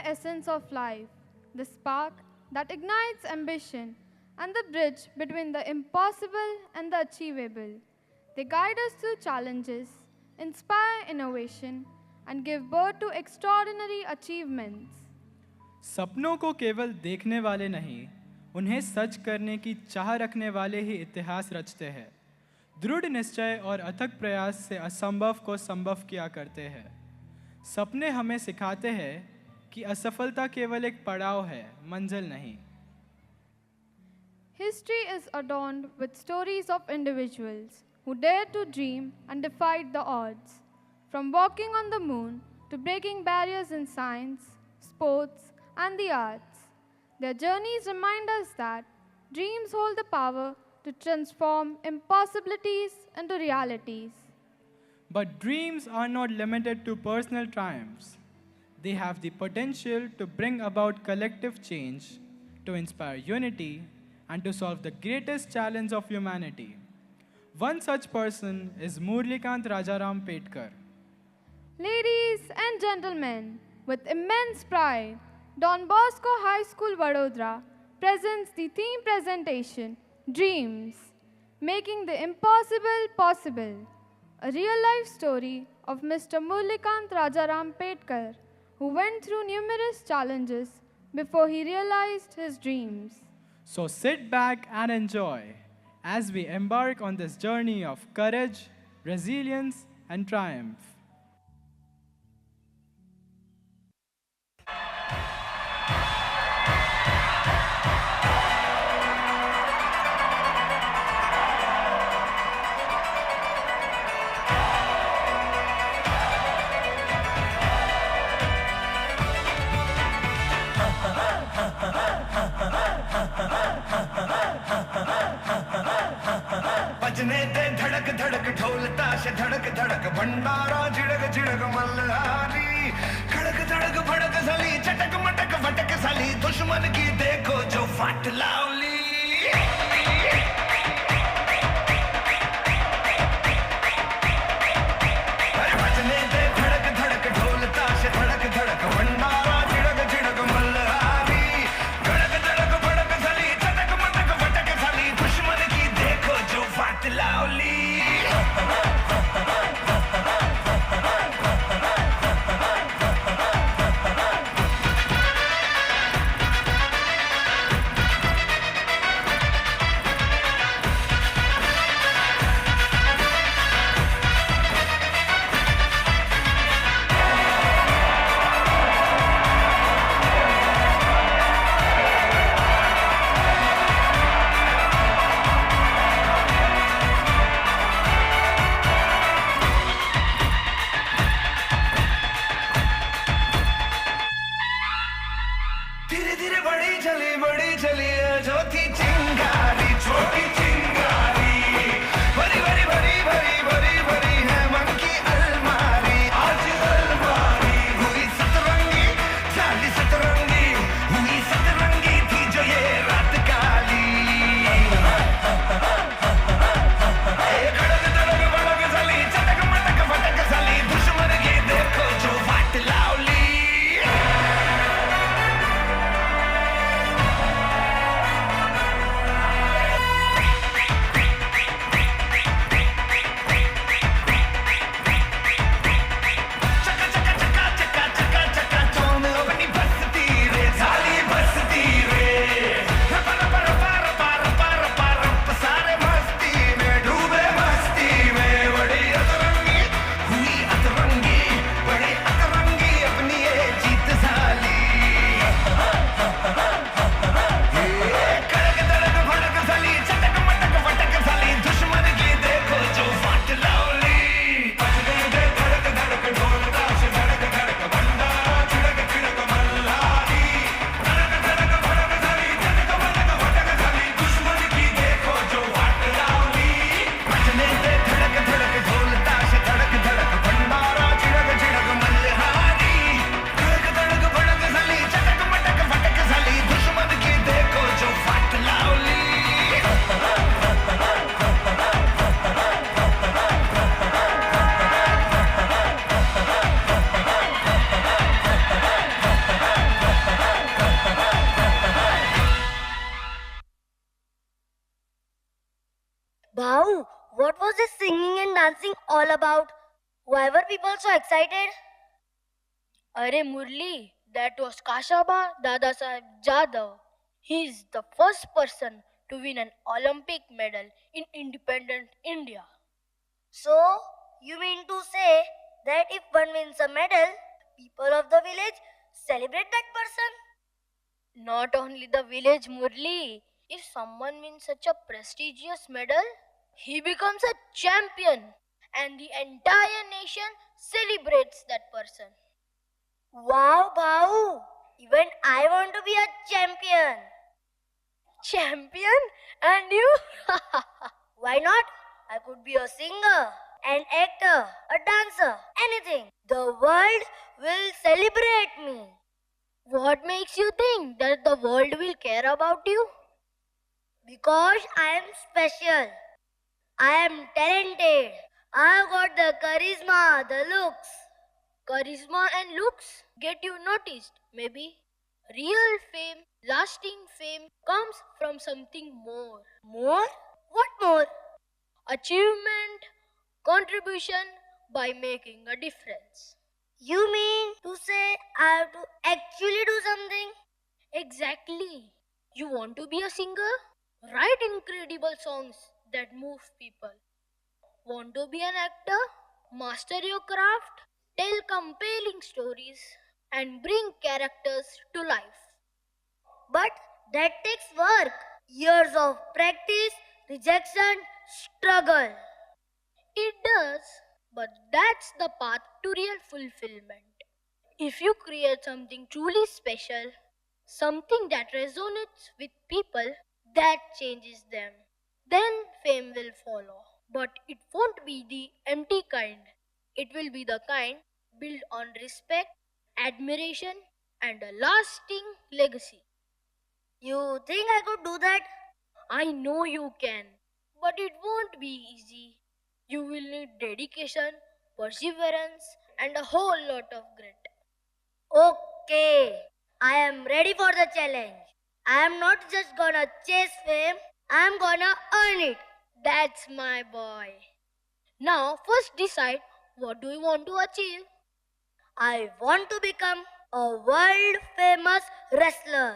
essence of life, the spark that ignites ambition, and the bridge between the impossible and the achievable. They guide us through challenges, inspire innovation, and give birth to extraordinary achievements. सपनों को केवल देखने वाले नहीं, उन्हें सच करने की चाह रखने वाले ही इतिहास रचते हैं। दृढ़ निश्चय और अथक प्रयास से असंभव को संभव किया करते हैं। सपने हमें सिखाते हैं कि असफलता केवल एक पड़ाव है, मंजिल नहीं। History is adorned with stories of individuals who dared to dream and defied the odds. From walking on the moon to breaking barriers in science, sports, and the arts, their journeys remind us that dreams hold the power to transform impossibilities into realities. But dreams are not limited to personal triumphs. They have the potential to bring about collective change, to inspire unity, and to solve the greatest challenge of humanity. One such person is Murlikant Rajaram Petkar. Ladies and gentlemen, with immense pride, Don Bosco High School Vadodara presents the theme presentation, Dreams, Making the Impossible Possible, a real-life story of Mr. Murlikant Rajaram Petkar, who went through numerous challenges before he realized his dreams. So sit back and enjoy as we embark on this journey of courage, resilience, and triumph. बजने दे धड़क धड़क ढोल ताश धड़क धड़क भंडारा झिड़क झिड़क मल्हारी खड़क धड़क भड़क सली चटक मटक फटक सली दुश्मन की देखो जो फट लावली बजने दे धड़क धड़क ढोल ताश धड़क धड़क भंडारा झिड़क झिड़क मल्हारी खड़क धड़क भड़क सली चटक मटक फटक सली दुश्मन की देखो जो फट लावली Bhau, what was this singing and dancing all about? Why were people so excited? Arey Murli, that was Kashaba Dadasaheb Jadhav. He is the first person to win an Olympic medal in independent India. So, you mean to say that if one wins a medal, people of the village celebrate that person? Not only the village, Murli. If someone wins such a prestigious medal, he becomes a champion and the entire nation celebrates that person. Wow, Bhau! Even I want to be a champion. Champion? And you? Why not? I could be a singer, an actor, a dancer, anything. The world will celebrate me. What makes you think that the world will care about you? Because I am special. I am talented. I've got the charisma, the looks. Charisma and looks get you noticed, maybe. Real fame, lasting fame comes from something more. More? What more? Achievement, contribution by making a difference. You mean to say I have to actually do something? Exactly. You want to be a singer? Write incredible songs that move people. Want to be an actor? Master your craft, tell compelling stories, and bring characters to life. But that takes work. Years of practice, rejection, struggle. It does, but that's the path to real fulfillment. If you create something truly special, something that resonates with people, that changes them, then fame will follow. But it won't be the empty kind. It will be the kind built on respect, admiration, and a lasting legacy. You think I could do that? I know you can, but it won't be easy. You will need dedication, perseverance, and a whole lot of grit. Okay, I am ready for the challenge. I am not just gonna chase fame, I am gonna earn it. That's my boy. Now, first decide what do you want to achieve. I want to become a world famous wrestler.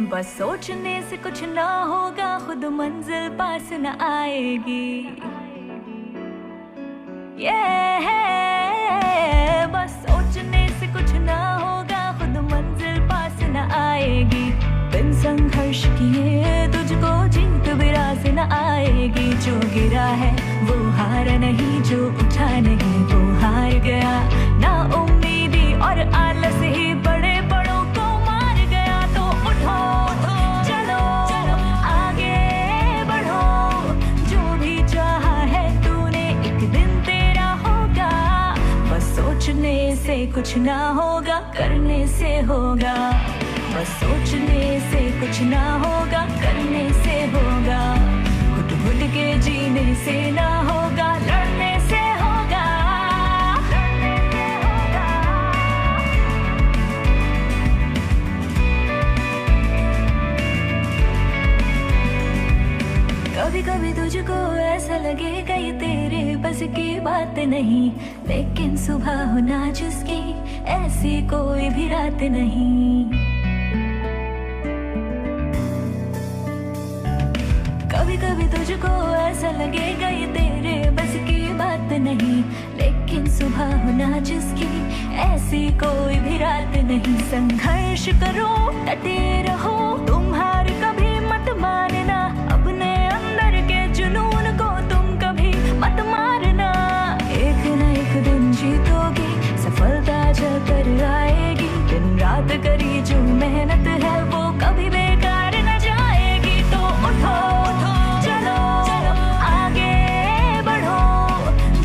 बस सोचने से कुछ ना होगा, खुद मंजिल पास न आएगी। बस सोचने से कुछ ना होगा, खुद मंजिल पास न आएगी। बिन संघर्ष किए तुझको जीत भी रास न आएगी। जो गिरा है वो हारा नहीं, जो उठा नहीं वो हार गया। ना उम्मीदी और आलस ही बड़े बड़ों को मार गया। तो उठो, चलो आगे बढ़ो। जो भी चाहा है तूने एक दिन तेरा होगा। बस सोचने से कुछ ना होगा, करने से होगा। बस सोचने से कुछ ना होगा, करने से होगा। घुट-घुट के जीने से ना होगा, लड़ने से होगा। कभी-कभी तुझको ऐसा लगेगा ये तेरे बस की बात नहीं, लेकिन सुबह होना जिसकी ऐसी कोई भी रात नहीं। कभी-कभी तुझको ऐसा लगेगा ये तेरे बस की बात नहीं, लेकिन सुबह होना जिसकी ऐसी कोई भी रात नहीं। संघर्ष करो, डटे रहो, तुम हार कभी मत मानना। अपने अंदर के जुनून को तुम कभी मत मारना। एक न एक दिन जीतोगे, सफलता जकर आएगी। दिन रात करी जो मेहनत है वो कभी बेकार न जाएगी। तो उठो, चलो आगे बढ़ो।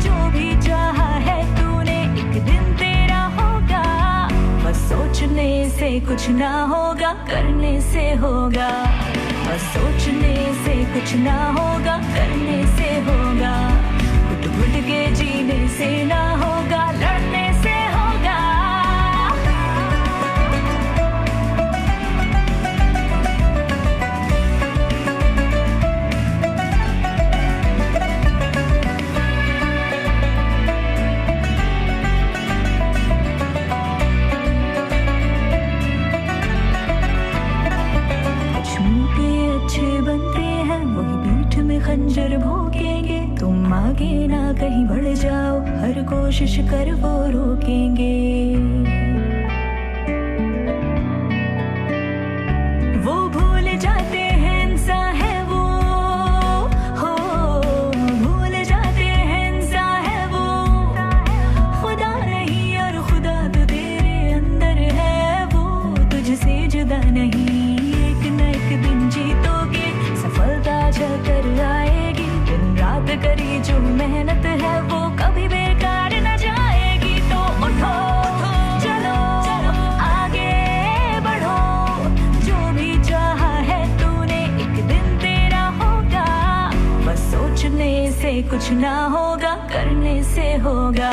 जो भी चाहा है तूने एक दिन तेरा होगा। बस सोचने से कुछ ना होगा, करने से होगा। बस सोचने से कुछ ना होगा, करने से होगा। घुट घुट के जीने से ना होगा, लड़ने से होगा। खंजर भोंकेंगे, तुम आगे ना कहीं बढ़ जाओ, हर कोशिश कर वो रोकेंगे। वो भूल जाते हैं इंसान है वो, हो भूल जाते हैं इंसान है वो। खुदा नहीं और खुदा तो तेरे अंदर है, वो तुझसे जुदा नहीं। एक न एक दिन जीतोगे, सफलता चलकर आएगी। दिन रात करी जो मेहनत है वो कभी बेकार न जाएगी। तो उठो चलो आगे बढ़ो, जो भी चाहा है तूने एक दिन तेरा होगा। बस सोचने से कुछ ना होगा, करने से होगा।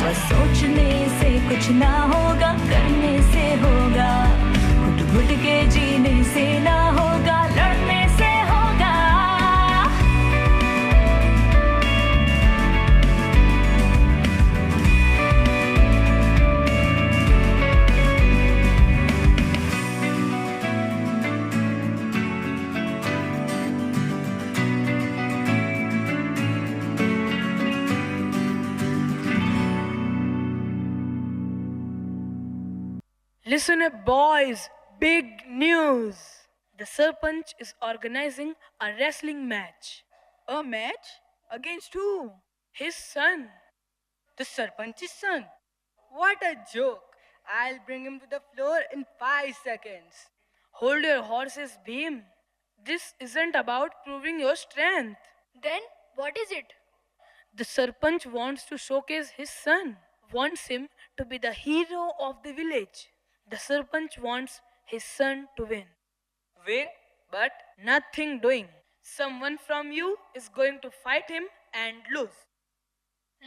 बस सोचने से कुछ ना होगा, करने से होगा। घुट घुट के जीने से ना होगा, लड़ने से होगा। Listen up, boys. Big news. The Sarpanch is organizing a wrestling match. A match? Against who? His son. The Sarpanch's son? What a joke. I'll bring him to the floor in 5 seconds. Hold your horses, Bhim. This isn't about proving your strength. Then what is it? The Sarpanch wants to showcase his son, wants him to be the hero of the village. The Sarpanch wants his son to win. Win? But Nothing doing. Someone from you is going to fight him and lose.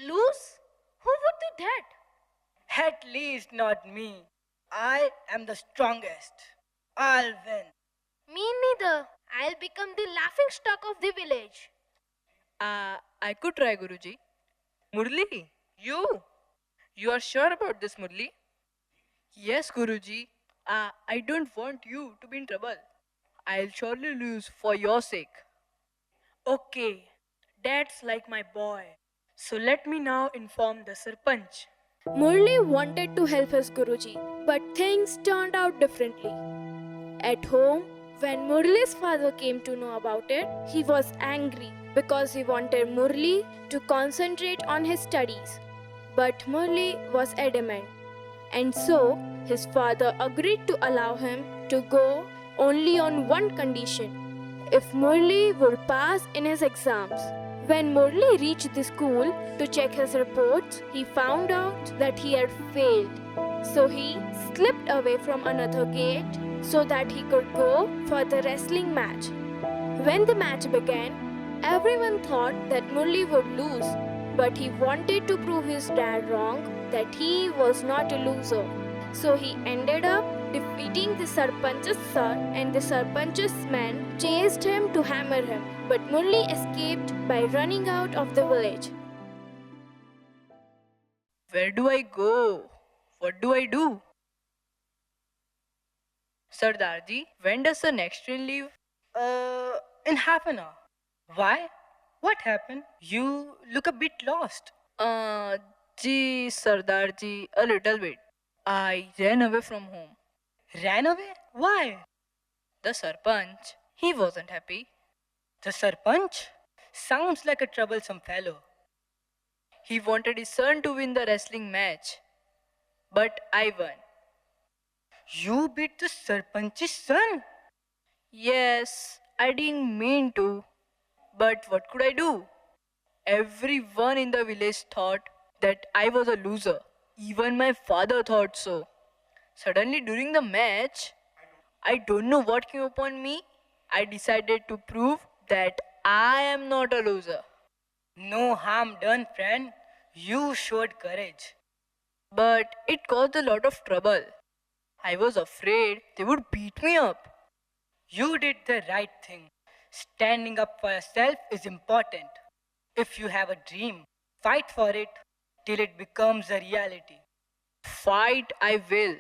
Lose? Who would do that? at least not me. I am the strongest. I'll win. Me neither. I'll become the laughing stock of the village. I could try, Guruji. Murli, you? You are sure about this, Murli? Yes, Guruji. I don't want you to be in trouble. I'll surely lose for your sake. Okay, that's like my boy. So let me now inform the Sarpanch. Murli wanted to help his Guruji, but things turned out differently. At home, when Murli's father came to know about it, he was angry because he wanted Murli to concentrate on his studies. But Murli was adamant, and so his father agreed to allow him to go only on one condition: if Murli would pass in his exams. When Murli reached the school to check his reports, he found out that he had failed. So he slipped away from another gate so that he could go for the wrestling match. When the match began, everyone thought that Murli would lose, but he wanted to prove his dad wrong, that he was not a loser. So he ended up defeating the Sarpanch's son, and the Sarpanch's men chased him to hammer him, but Murli escaped by running out of the village. Where do I go? What do I do? Sardarji, when does the next train leave? In half an hour. Why? What happened? You look a bit lost. Gee, Sardarji, a little bit. I ran away from home. Ran away? Why? The Sarpanch, he wasn't happy. The Sarpanch? Sounds like a troublesome fellow. He wanted his son to win the wrestling match. But I won. You beat the Sarpanch's son? Yes, I didn't mean to. But what could I do? Everyone in the village thought that I was a loser. Even my father thought so. Suddenly during the match, I don't know what came upon me. I decided to prove that I am not a loser. No harm done, friend. You showed courage. But it caused a lot of trouble. I was afraid they would beat me up. You did the right thing. Standing up for yourself is important. If you have a dream, fight for it till it becomes a reality. Fight I will.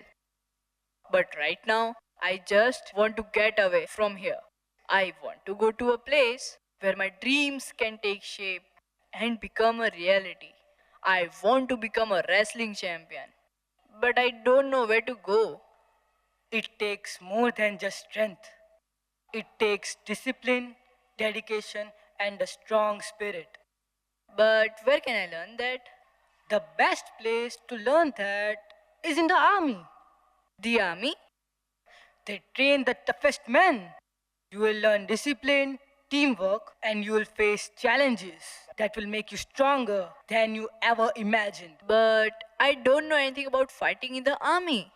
But right now, I just want to get away from here. I want to go to a place where my dreams can take shape and become a reality. I want to become a wrestling champion. But I don't know where to go. It takes more than just strength. It takes discipline, dedication, and a strong spirit. But where can I learn that? The best place to learn that is in the army. The army? They train the toughest men. You will learn discipline, teamwork, and you will face challenges that will make you stronger than you ever imagined. But I don't know anything about fighting in the army.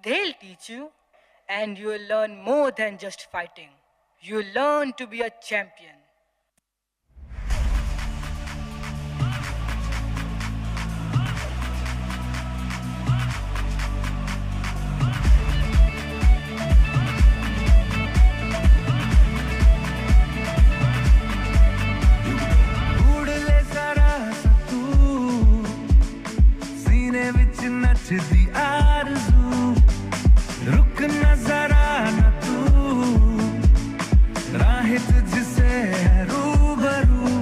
They'll teach you, and you will learn more than just fighting. You will learn to be a champion. नचदी आरज़ू रुक ना जरा ना तू राहें तुझसे है रूबरू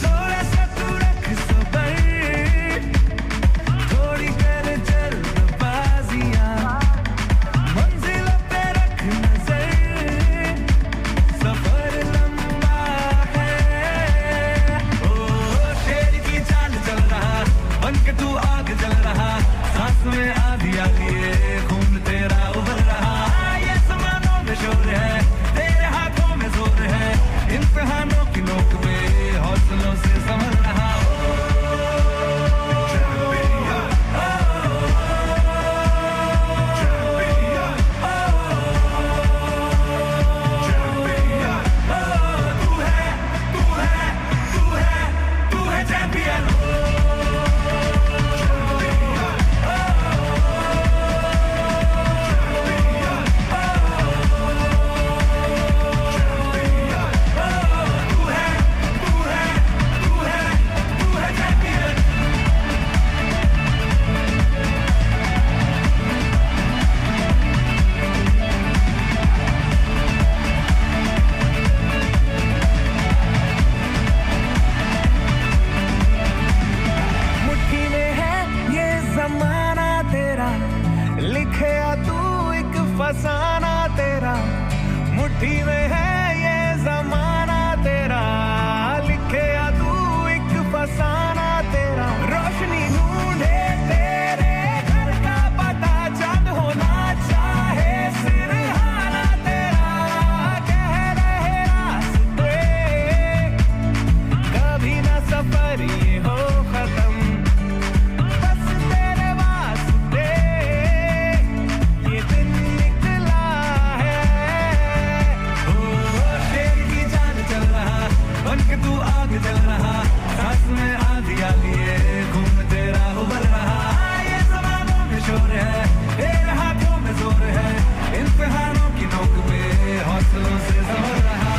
थोड़ा सा तू रख सबर थोड़ी कर जल्दबाजियां मंजिल पे रख नजर सफर लंबा है ओ शेर की चाल चल रहा बन के तू आग जल रहा सांस में आधी आधी खून तेरा उबल रहा ये समानों में शोर है तेरे हाथों में जोर है इम्तिहानों की नोक पे हौसलों से संभल रहा फसाना तेरा मुट्ठी में है ये जमाना तेरा लिखे या तू एक फसाना तेरा रोशनी ढूंढे तेरे घर का पता चांद होना चाहे सिरहाना तेरा कह रहे रास्ते कभी ना सफर ये हो खत्म बस तेरे वास्ते ये दिन बन के तू आग जल रहा सांस में आधी आधी खून तेरा उबल रहा ये ज़मानों में शोर है तेरे हाथों में जोर है इम्तिहानों की नोक पे हौसलों से संभल रहा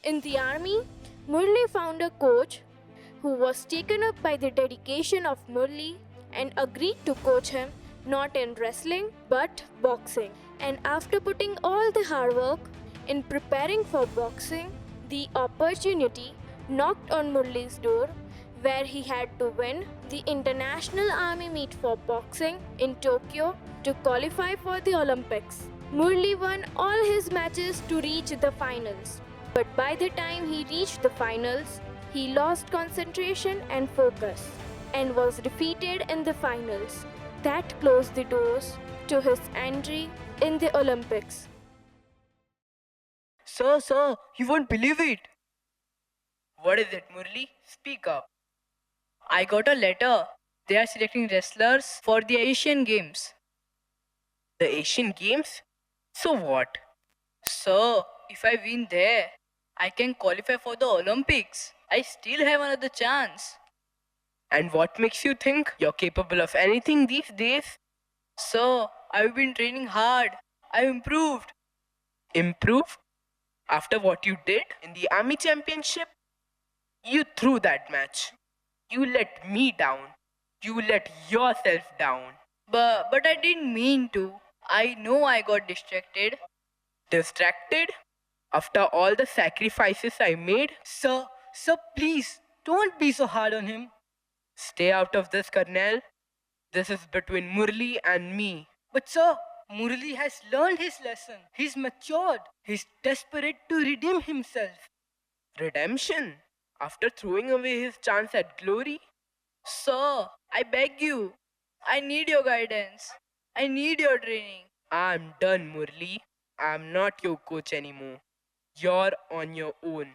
In the army, Murli found a coach who was taken up by the dedication of Murli and agreed to coach him not in wrestling but boxing. And after putting all the hard work in preparing for boxing, the opportunity knocked on Murli's door where he had to win the International Army meet for boxing in Tokyo to qualify for the Olympics. Murli won all his matches to reach the finals. But by the time he reached the finals, he lost concentration and focus and was defeated in the finals. That closed the doors to his entry in the Olympics. Sir, you won't believe it. What is it, Murli? Speak up. I got a letter. They are selecting wrestlers for the Asian Games. The Asian Games? So what? Sir, if I win there, I can qualify for the Olympics. I still have another chance. And what makes you think you're capable of anything these days? Sir, I've been training hard. I've improved. Improved? After what you did in the Army Championship? You threw that match. You let me down. You let yourself down. But I didn't mean to. I know I got distracted. Distracted? After all the sacrifices I made? Sir, please, don't be so hard on him. Stay out of this, Colonel. This is between Murli and me. But sir, Murli has learned his lesson. He's matured. He's desperate to redeem himself. Redemption? After throwing away his chance at glory? Sir, I beg you. I need your guidance. I need your training. I'm done, Murli. I'm not your coach anymore. You're on your own.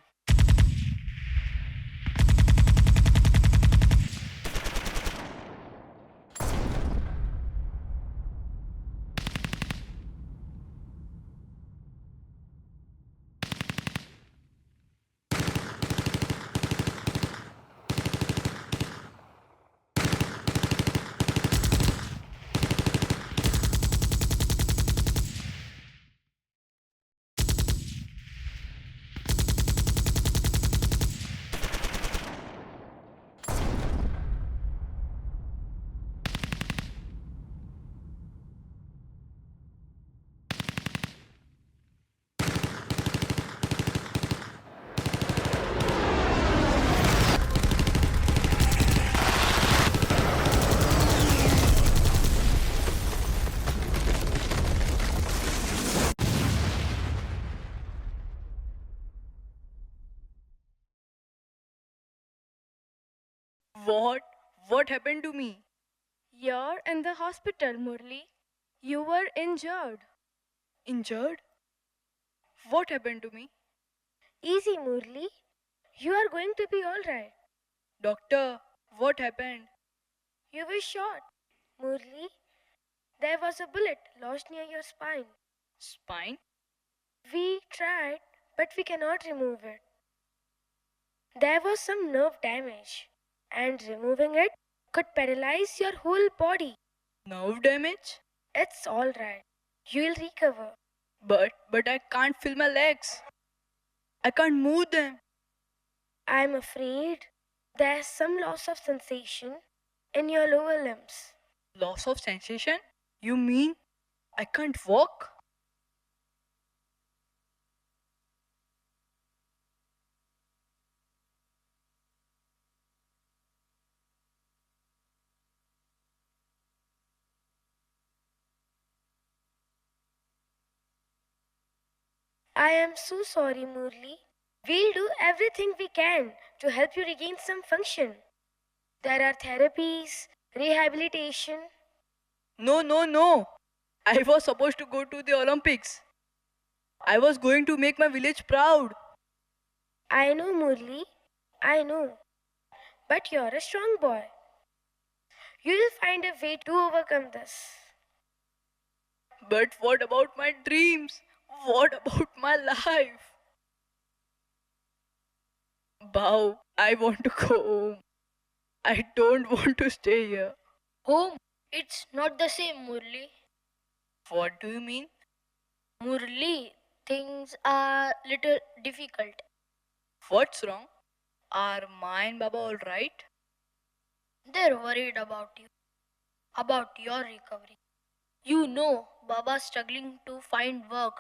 What happened to me? You're in the hospital, Murli. You were injured. Injured? What happened to me? Easy, Murli. You are going to be alright. Doctor, what happened? You were shot, Murli. There was a bullet lodged near your spine. Spine? We tried, but we cannot remove it. There was some nerve damage, and removing it could paralyze your whole body. Nerve damage? It's alright. You'll recover. But I can't feel my legs. I can't move them. I'm afraid there's some loss of sensation in your lower limbs. Loss of sensation? You mean I can't walk? I am so sorry, Murli. We'll do everything we can to help you regain some function. There are therapies, rehabilitation. No. I was supposed to go to the Olympics. I was going to make my village proud. I know, Murli. I know. But you're a strong boy. You'll find a way to overcome this. But what about my dreams? What about my life? Bao, I want to go home. I don't want to stay here. Home, it's not the same, Murli. What do you mean? Murli, things are little difficult. What's wrong? Are Ma and Baba all right? They're worried about you. about your recovery. You know Baba's struggling to find work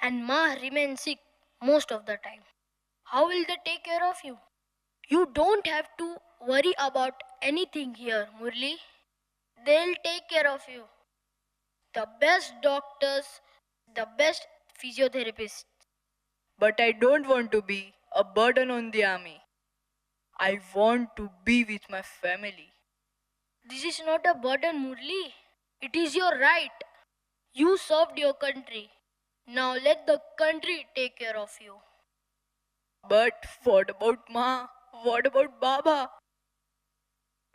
and Ma remains sick most of the time. How will they take care of you? You don't have to worry about anything here, Murli. They'll take care of you. The best doctors, the best physiotherapists. But I don't want to be a burden on the army. I want to be with my family. This is not a burden, Murli. It is your right. You served your country. Now let the country take care of you. But what about Ma? What about Baba?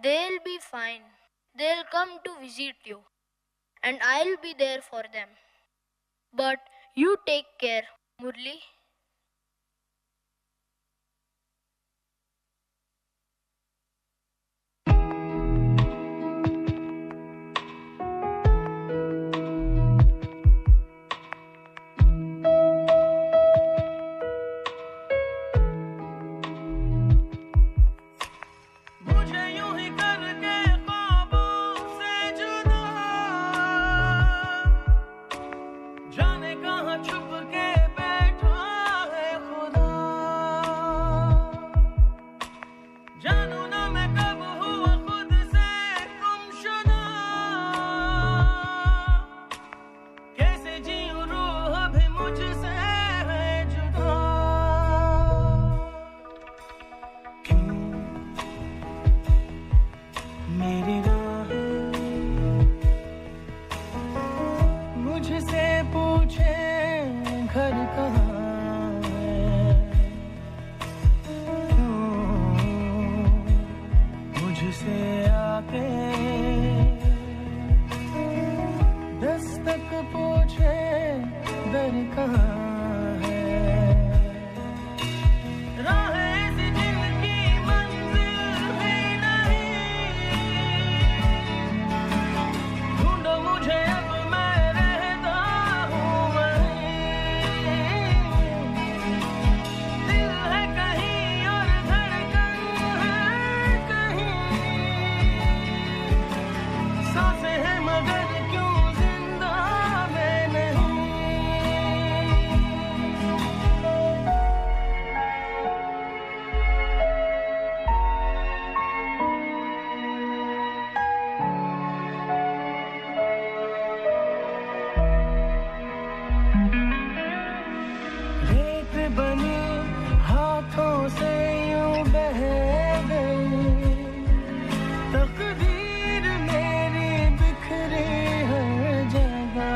They'll be fine. They'll come to visit you. And I'll be there for them. But you take care, Murli. मुझे यूं ही करके ख्वाबों से जुदा जाने कहाँ छुप के बैठा है खुदा जानू ना मैं कब हुआ खुद से गुमशुदा कैसे जीऊं रूह भी मुझसे है जुदा मेरी राहें मुझसे पूछे घर कहाँ है क्यों मुझसे आके दस्तक पूछे दर कहाँ है राहें ऐसी जिनकी मंजिल भी नहीं ढूंढो मुझे अब मैं रहता हूँ वहीं दिल है कहीं और धड़कन है कहीं सांसें हैं मगर क्यों जिंदा मैं नहीं रेत बनी हाथों से यूं बह गई तकदीर मेरी बिखरी हर जगह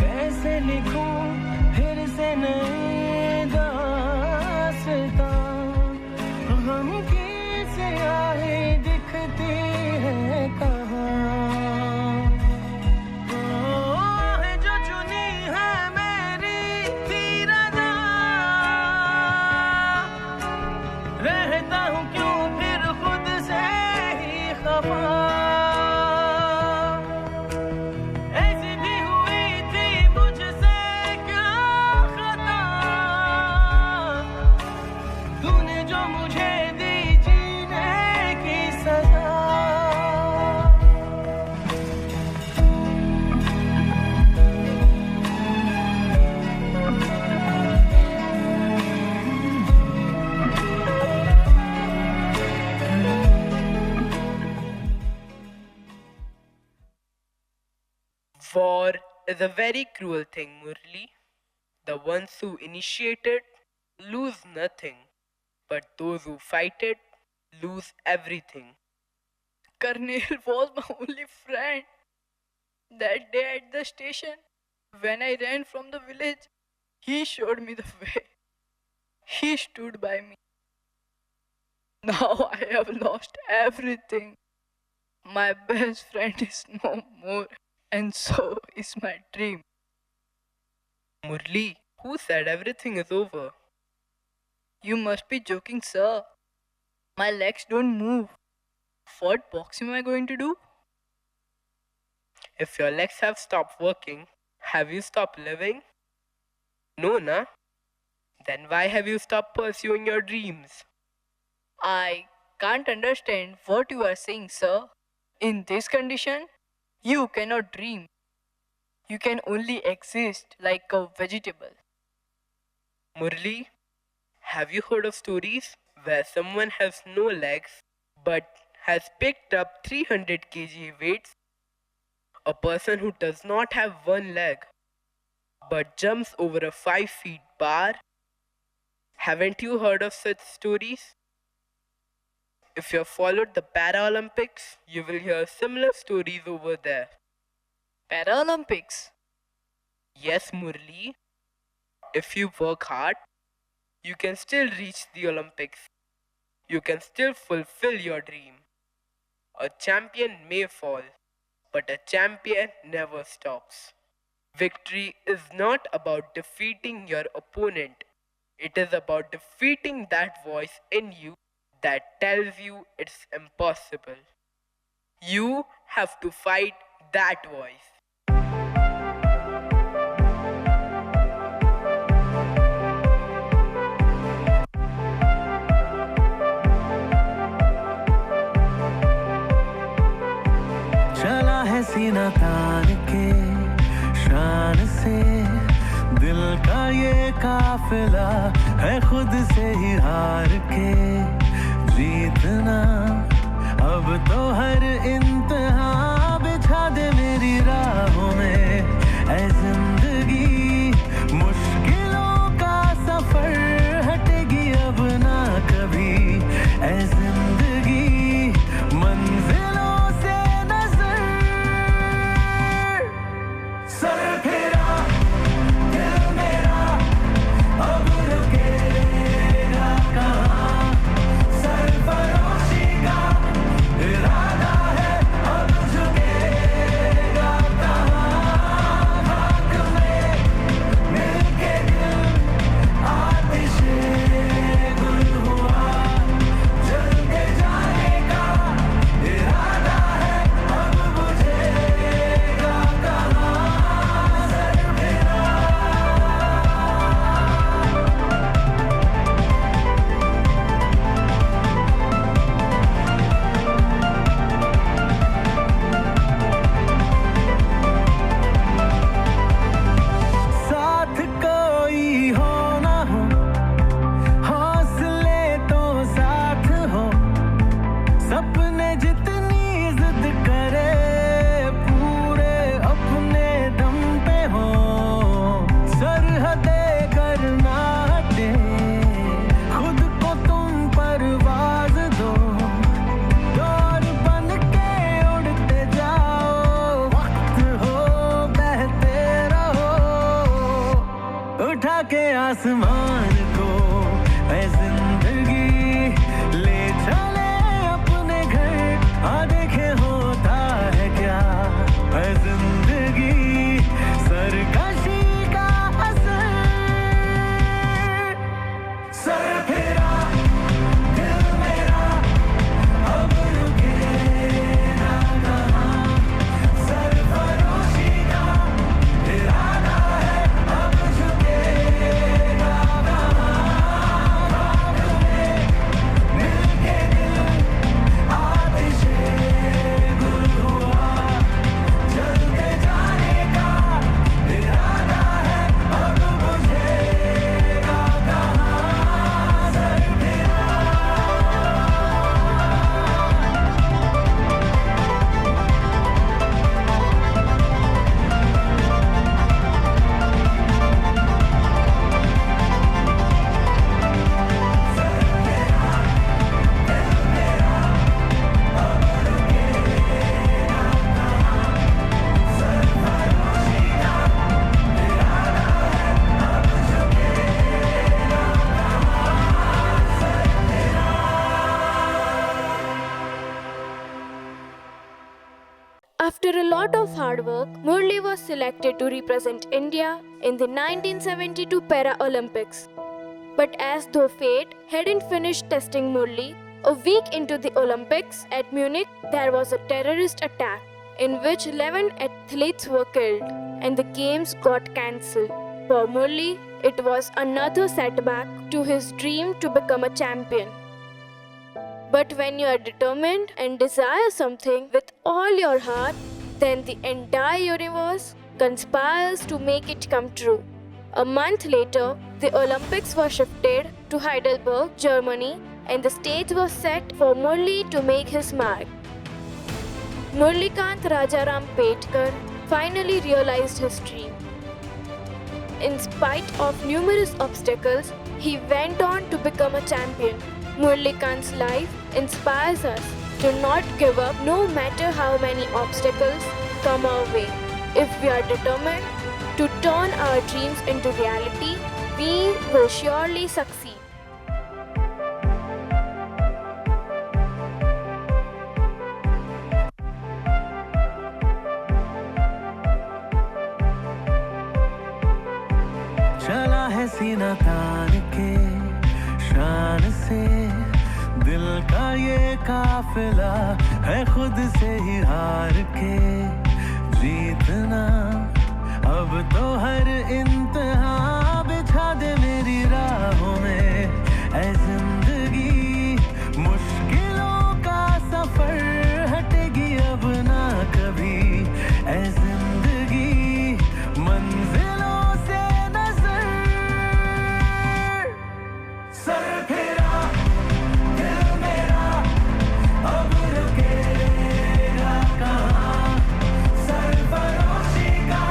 कैसे लिखूं फिर से नई दास्तां गम की स्याही दिखती है कहाँ है जो चुनी है मेरी तीरदा रहता हूँ क्यों फिर खुद से ही खफा ऐसी भी हुई थी मुझसे क्या खता तूने जो मुझे दी जीने की सजा War is a very cruel thing, Murli. The ones who initiate it lose nothing, but those who fight it lose everything. Karnil was my only friend. That day at the station, when I ran from the village, he showed me the way. He stood by me. Now I have lost everything. My best friend is no more, and so is my dream. Murli, who said everything is over? You must be joking, sir. My legs don't move. What boxing am I going to do? If your legs have stopped working, have you stopped living? No, na? Then why have you stopped pursuing your dreams? I can't understand what you are saying, sir. In this condition, you cannot dream. You can only exist like a vegetable. Murli, have you heard of stories where someone has no legs but has picked up 300 kg weights? A person who does not have one leg but jumps over a 5 feet bar? Haven't you heard of such stories? If you have followed the Paralympics, you will hear similar stories over there. Paralympics? Yes, Murli. If you work hard, you can still reach the Olympics. You can still fulfill your dream. A champion may fall, but a champion never stops. Victory is not about defeating your opponent. It is about defeating that voice in you that tells you it's impossible. You have to fight that voice. चला है सीना तान के शान से दिल का ये काफिला है खुद से ही हार के जीतना अब तो हर इंतहा बिछा दे मेरी राहों में ऐ जिंदगी मुश्किलों का सफर हटेगी अब ना कभी ऐ जिंदगी मंजिलों से नजर सर फेरा दिल मेरा अब रुकेगा कहाँ सरफरोशी का इरादा है अब झुकेगा कहाँ खाक में मिलके दिल आतिशे गुल हुआ जल के जाने का इरादा है अब बुझेगा कहाँ सर मेरा साथ कोई हो ना हो हौसले तो साथ हो सपने जितनी जिद करे पूरे अपने दम पे हो सरहदे करना हटे खुद को तुम परवाज दो दौर बन के उड़ते जाओ वक्त हो बहते रहो उठा के आसमान को ऐ जिंदगी ले चले अपने घर आ देखे होता है क्या ऐ जिंदगी सरकशी का असर सर फेरा दिल मेरा अब रुकेगा कहाँ सरफरोशी का इरादा है अब झुकेगा कहाँ खाक में मिलके दिल आतिशे गुल हुआ जल के जाने का इरादा है अब बुझेगा कहाँ सर फेरा After a lot of hard work, Murli was selected to represent India in the 1972 Paralympics. But as though fate hadn't finished testing Murli, a week into the Olympics at Munich, there was a terrorist attack in which 11 athletes were killed and the games got cancelled. For Murli, it was another setback to his dream to become a champion. But when you are determined and desire something with all your heart, then the entire universe conspires to make it come true. A month later, the Olympics were shifted to Heidelberg, Germany, and the stage was set for Murli to make his mark. Murlikant Rajaram Petkar finally realized his dream. In spite of numerous obstacles, he went on to become a champion. Murlikant's life inspires us to not give up no matter how many obstacles come our way. If we are determined to turn our dreams into reality, we will surely succeed. चला है सीना तान के शान से दिल का ये काफिला है खुद से ही हार के जीतना अब तो हर इंतहा बिछा दे मेरी राहों में ऐ जिंदगी मुश्किलों का सफर हटेगी अब ना कभी ऐ जिंदगी मंजिलों से नजर सर फेरा दिल मेरा अब रुकेगा कहाँ सरफरोशी का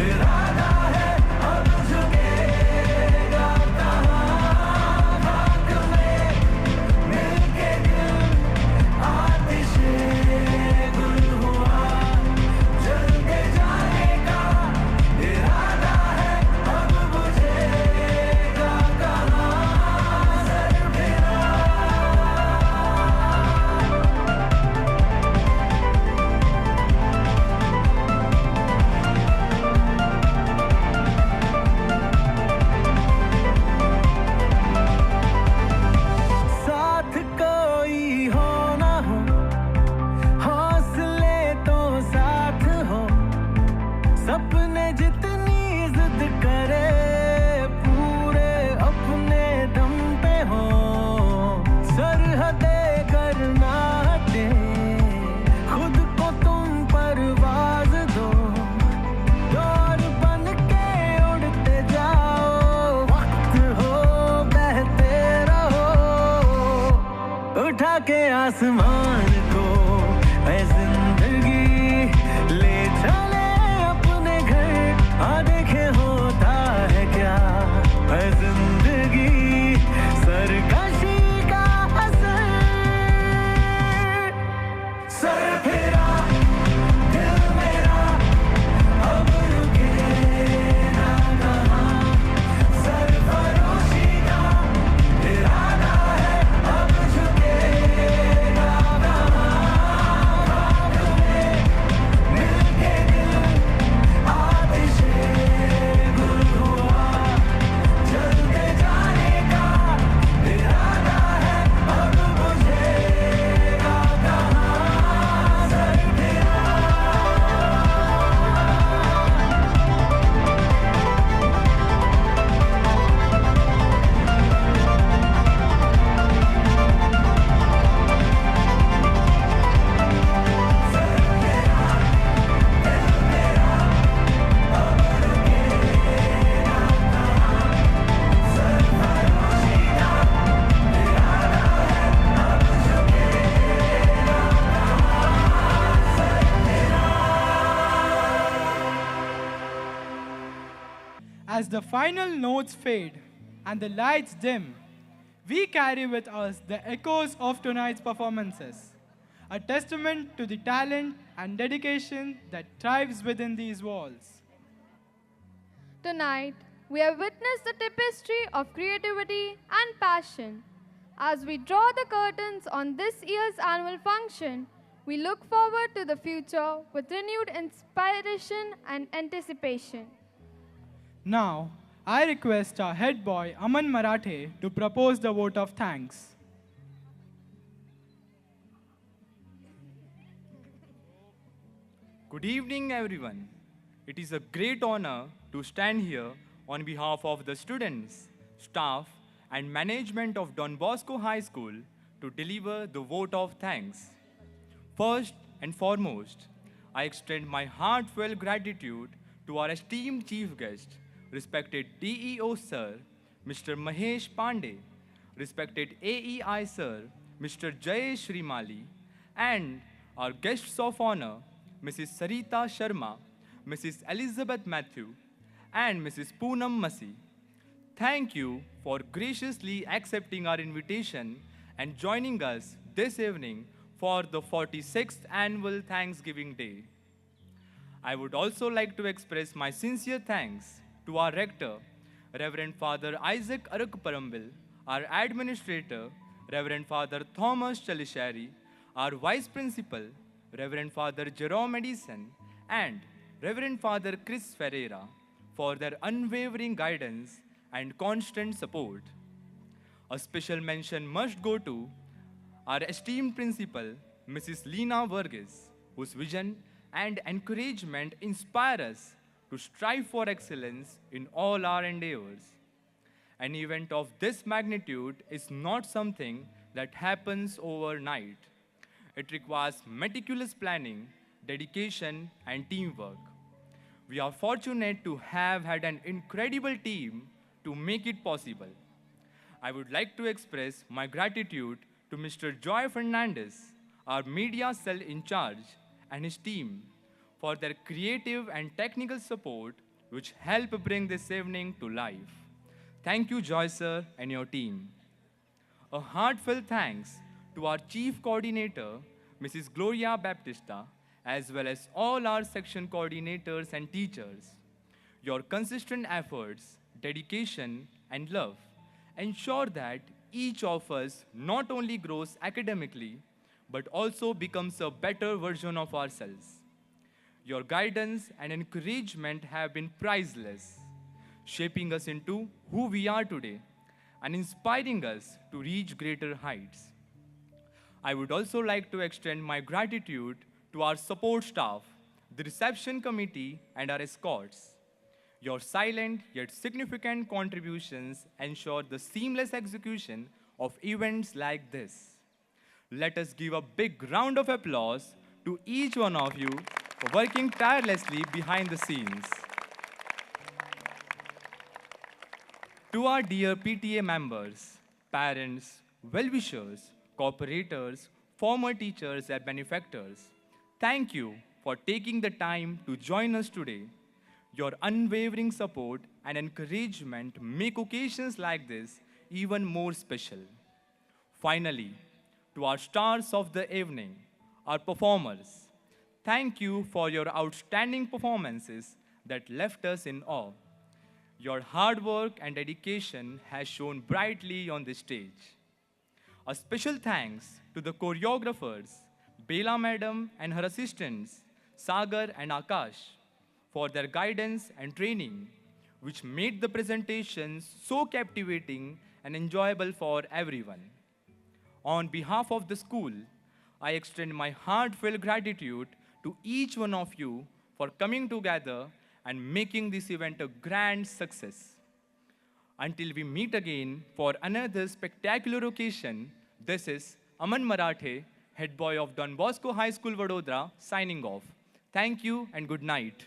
इरादा है अब झुकेगा कहाँ खाक में मिलके दिल आतिशे गुल हुआ जल के जाने का इरादा है अब बुझेगा कहाँ सर फेरा साथ कोई हो ना हो हौसले तो साथ हो सपने जितनी जिद करे पूरे अपने दम पे हो सरहदे करना हटे खुद को तुम परवाज दो दौर बन के उड़ते जाओ वक्त हो बहते रहो उठा के आसमान को ऐ जिंदगी ले चले अपने घर आ देखे होता है क्या ऐ जिंदगी सरकशी का असर सर फेरा दिल मेरा अब रुकेगा कहाँ सरफरोशी का इरादा है अब झुकेगा कहाँ खाक में मिलके दिल आतिशे गुल हुआ जलते जाने का इरादा है अब बुझेगा कहाँ सर फेरा As the final notes fade and the lights dim, we carry with us the echoes of tonight's performances, a testament to the talent and dedication that thrives within these walls. Tonight, we have witnessed the tapestry of creativity and passion. As we draw the curtains on this year's annual function, we look forward to the future with renewed inspiration and anticipation. Now, I request our head boy Aman Marathe to propose the vote of thanks. Good evening, everyone. It is a great honor to stand here on behalf of the students, staff, and management of Don Bosco High School to deliver the vote of thanks. First and foremost, I extend my heartfelt gratitude to our esteemed chief guest, respected DEO Sir, Mr. Mahesh Pandey, respected AEI Sir, Mr. Jayesh Rimali, and our guests of honor, Mrs. Sarita Sharma, Mrs. Elizabeth Matthew, and Mrs. Poonam Masi. Thank you for graciously accepting our invitation and joining us this evening for the 46th Annual Thanksgiving Day. I would also like to express my sincere thanks to our rector, Reverend Father Isaac Arakparambil, our administrator, Reverend Father Thomas Chalishari, our vice principal, Reverend Father Jerome Edison, and Reverend Father Chris Ferreira for their unwavering guidance and constant support. A special mention must go to our esteemed principal, Mrs. Lena Verghese, whose vision and encouragement inspire us to strive for excellence in all our endeavors. An event of this magnitude is not something that happens overnight. It requires meticulous planning, dedication, and teamwork. We are fortunate to have had an incredible team to make it possible. I would like to express my gratitude to Mr. Joy Fernandez, our media cell in charge, and his team for their creative and technical support which help bring this evening to life. Thank you, Joy sir, and your team. A heartfelt thanks to our chief coordinator, Mrs. Gloria Baptista, as well as all our section coordinators and teachers. Your consistent efforts, dedication, and love ensure that each of us not only grows academically, but also becomes a better version of ourselves. Your guidance and encouragement have been priceless, shaping us into who we are today and inspiring us to reach greater heights. I would also like to extend my gratitude to our support staff, the reception committee, and our escorts. Your silent yet significant contributions ensure the seamless execution of events like this. Let us give a big round of applause to each one of you for working tirelessly behind the scenes. To our dear PTA members, parents, well-wishers, cooperators, former teachers and benefactors, thank you for taking the time to join us today. Your unwavering support and encouragement make occasions like this even more special. Finally, to our stars of the evening, our performers, thank you for your outstanding performances that left us in awe. Your hard work and dedication has shone brightly on this stage. A special thanks to the choreographers, Bela Madam and her assistants, Sagar and Akash, for their guidance and training, which made the presentations so captivating and enjoyable for everyone. On behalf of the school, I extend my heartfelt gratitude to each one of you for coming together and making this event a grand success. Until we meet again for another spectacular occasion, this is Aman Marathe, head boy of Don Bosco High School, Vadodara, signing off. Thank you and good night.